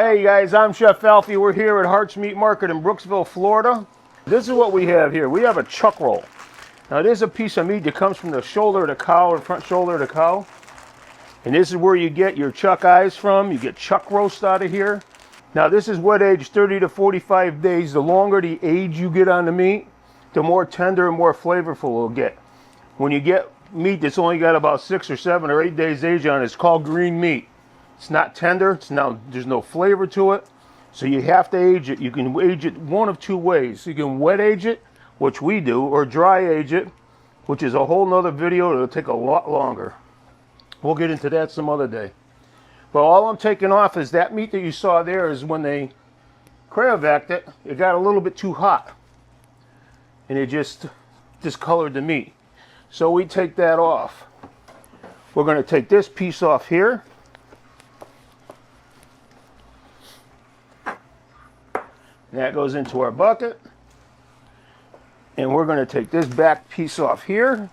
Hey guys, I'm Chef Alfie. We're here at Hart's Meat Market in Brooksville, Florida. This is what we have here. We have a chuck roll. Now this is a piece of meat that comes from the shoulder of the cow, or front shoulder of the cow. And this is where you get your chuck eyes from. You get chuck roast out of here. Now this is wet aged 30 to 45 days. The longer the age you get on the meat, the more tender and more flavorful it'll get. When you get meat that's only got about 6 or 7 or 8 days age on it, it's called green meat. It's not tender, there's no flavor to it, so you have to age it. You can age it one of two ways. You can wet age it, which we do, or dry age it, which is a whole nother video. It'll take a lot longer. We'll get into that some other day. But all I'm taking off is that meat that you saw there is when they cryovac'd it, it got a little bit too hot. And it just discolored the meat. So we take that off. We're going to take this piece off here. That goes into our bucket. And we're going to take this back piece off here.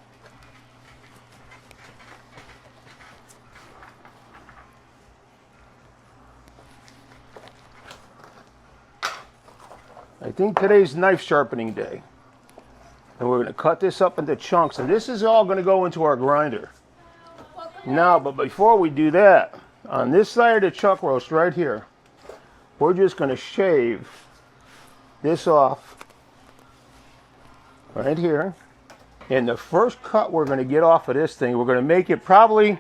I think today's knife sharpening day. And we're going to cut this up into chunks. And this is all going to go into our grinder. Now, but before we do that, on this side of the chuck roast right here, we're just going to shave this off right here. And the first cut we're going to get off of this thing, we're going to make it probably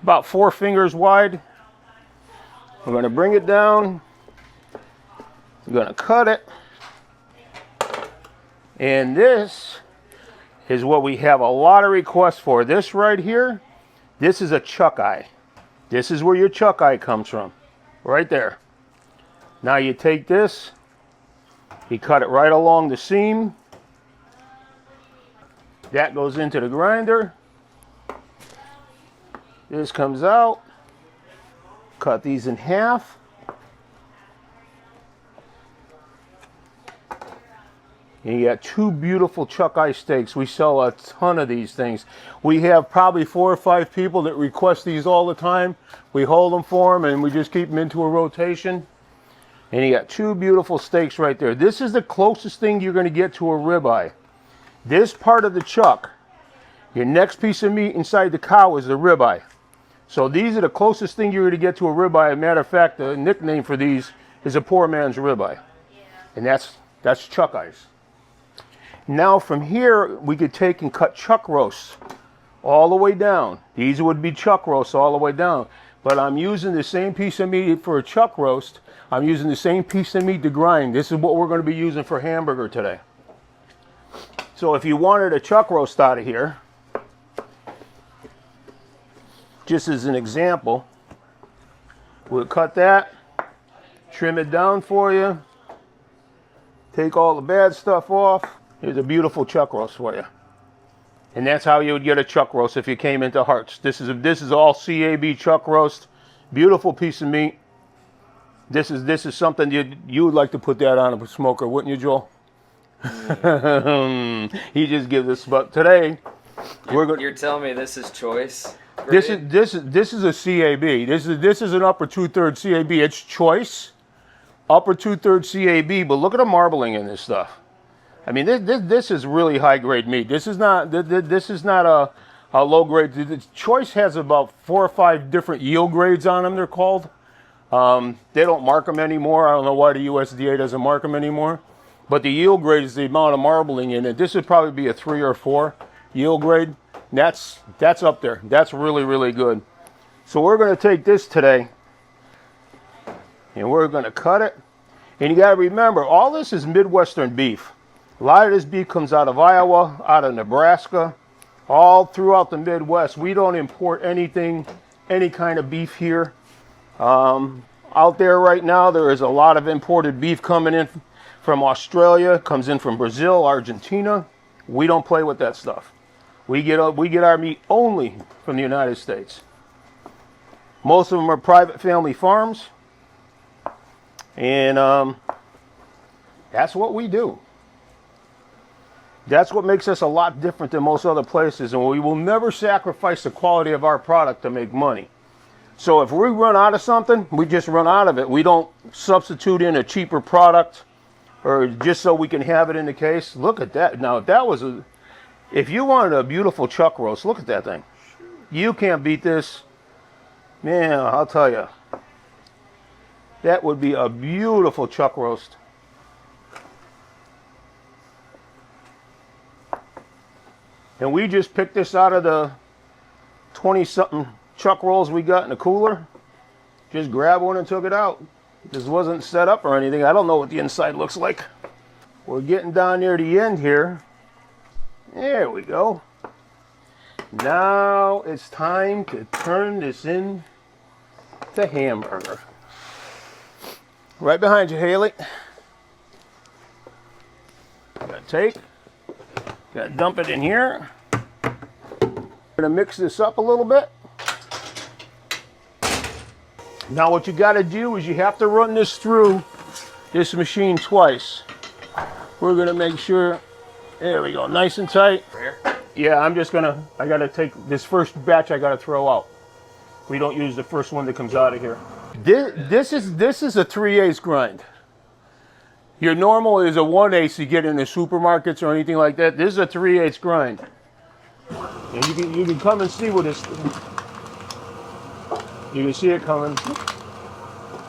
about 4 fingers wide. We're going to bring it down. We're going to cut it. And this is what we have a lot of requests for. This right here, this is a chuck eye. This is where your chuck eye comes from, right there. Now you take this, you cut it right along the seam. That goes into the grinder. This comes out. Cut these in half. And you got 2 beautiful chuck eye steaks. We sell a ton of these things. We have probably 4 or 5 people that request these all the time. We hold them for them and we just keep them into a rotation. And you got 2 beautiful steaks right there. This is the closest thing you're going to get to a ribeye. This part of the chuck, your next piece of meat inside the cow is the ribeye. So these are the closest thing you're going to get to a ribeye. As a matter of fact, the nickname for these is a poor man's ribeye. And that's chuck eyes. Now from here, we could take and cut chuck roasts all the way down. These would be chuck roasts all the way down. But I'm using the same piece of meat for a chuck roast. I'm using the same piece of meat to grind. This is what we're going to be using for hamburger today. So if you wanted a chuck roast out of here, just as an example, we'll cut that, trim it down for you, take all the bad stuff off. Here's a beautiful chuck roast for you. And that's how you would get a chuck roast if you came into Hart's. This is all CAB chuck roast. Beautiful piece of meat. This is something you would like to put that on a smoker, wouldn't you, Joel? Yeah. He just gives us. But today, You're telling me this is choice? This is a CAB. This is an upper 2/3 CAB. It's choice, upper 2/3 CAB. But look at the marbling in this stuff. I mean, this is really high grade meat. This is not a low grade. The choice has about 4 or 5 different yield grades on them. They're called. They don't mark them anymore. I don't know why the USDA doesn't mark them anymore. But the yield grade is the amount of marbling in it. This would probably be a 3 or 4 yield grade. That's up there. That's really, really good. So we're going to take this today and we're going to cut it. And you got to remember, all this is Midwestern beef. A lot of this beef comes out of Iowa, out of Nebraska, all throughout the Midwest. We don't import anything, any kind of beef here. Out there right now, there is a lot of imported beef coming in from Australia, comes in from Brazil, Argentina. We don't play with that stuff. We get our meat only from the United States. Most of them are private family farms. And that's what we do. That's what makes us a lot different than most other places. And we will never sacrifice the quality of our product to make money. So if we run out of something, we just run out of it. We don't substitute in a cheaper product or just so we can have it in the case. Look at that. Now, if that was if you wanted a beautiful chuck roast, look at that thing. You can't beat this. Man, I'll tell you. That would be a beautiful chuck roast. And we just picked this out of the 20-something chuck rolls we got in the cooler. Just grabbed one and took it out. This wasn't set up or anything. I don't know what the inside looks like. We're getting down near the end here. There we go. Now it's time to turn this in to hamburger. Right behind you, Haley. Gotta dump it in here. Gonna mix this up a little bit. Now what you gotta do is you have to run this through this machine twice. We're gonna make sure, there we go, nice and tight. Here? Yeah, I gotta take this first batch I gotta throw out. We don't use the first one that comes out of here. This is a 3/8 grind. Your normal is a 1/8 you get in the supermarkets or anything like that. This is a 3/8 grind. And you can come and see what this. You can see it coming.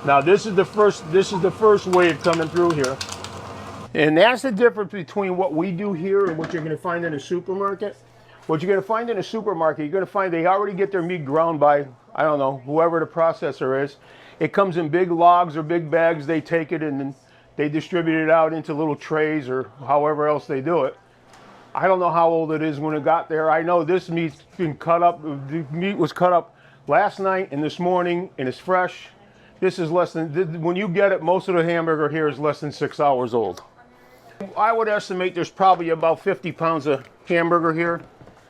Now this is the first wave coming through here. And that's the difference between what we do here and what you're going to find in a supermarket. What you're going to find in a supermarket, you're going to find they already get their meat ground by, I don't know, whoever the processor is. It comes in big logs or big bags. They take it and then they distribute it out into little trays or however else they do it. I don't know how old it is when it got there. I know this meat's been cut up. The meat was cut up last night and this morning and it's fresh. This is less than, when you get it, most of the hamburger here is less than 6 hours old. I would estimate there's probably about 50 pounds of hamburger here.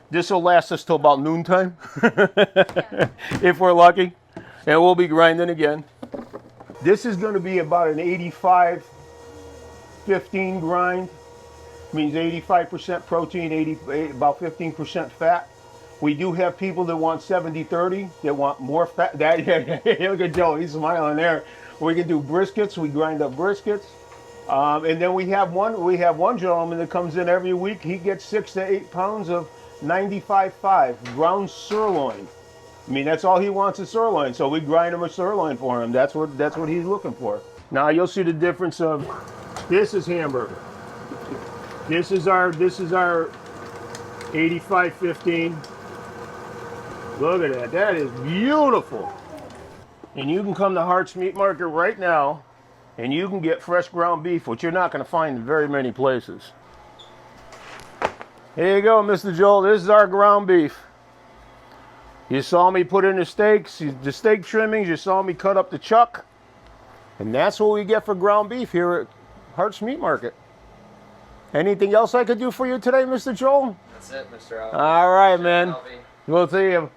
This will last us till about noontime, if we're lucky. And we'll be grinding again. This is going to be about an 85-15 grind. Means 85% protein, about 15% fat. We do have people that want 70-30, that want more fat. Look at Joe, he's smiling there. We can do briskets, we grind up briskets. And then we have one gentleman that comes in every week. He gets 6 to 8 pounds of 95.5 ground sirloin. I mean, that's all he wants is sirloin. So we grind him a sirloin for him. That's what he's looking for. Now you'll see the difference of this is hamburger. This is our 85-15. Look at that. That is beautiful. And you can come to Hart's Meat Market right now and you can get fresh ground beef, which you're not going to find in very many places. Here you go, Mr. Joel. This is our ground beef. You saw me put in the steaks, the steak trimmings. You saw me cut up the chuck. And that's what we get for ground beef here at Hart's Meat Market. Anything else I could do for you today, Mr. Joel? That's it, Mr. Albee. All right, man. We'll see you.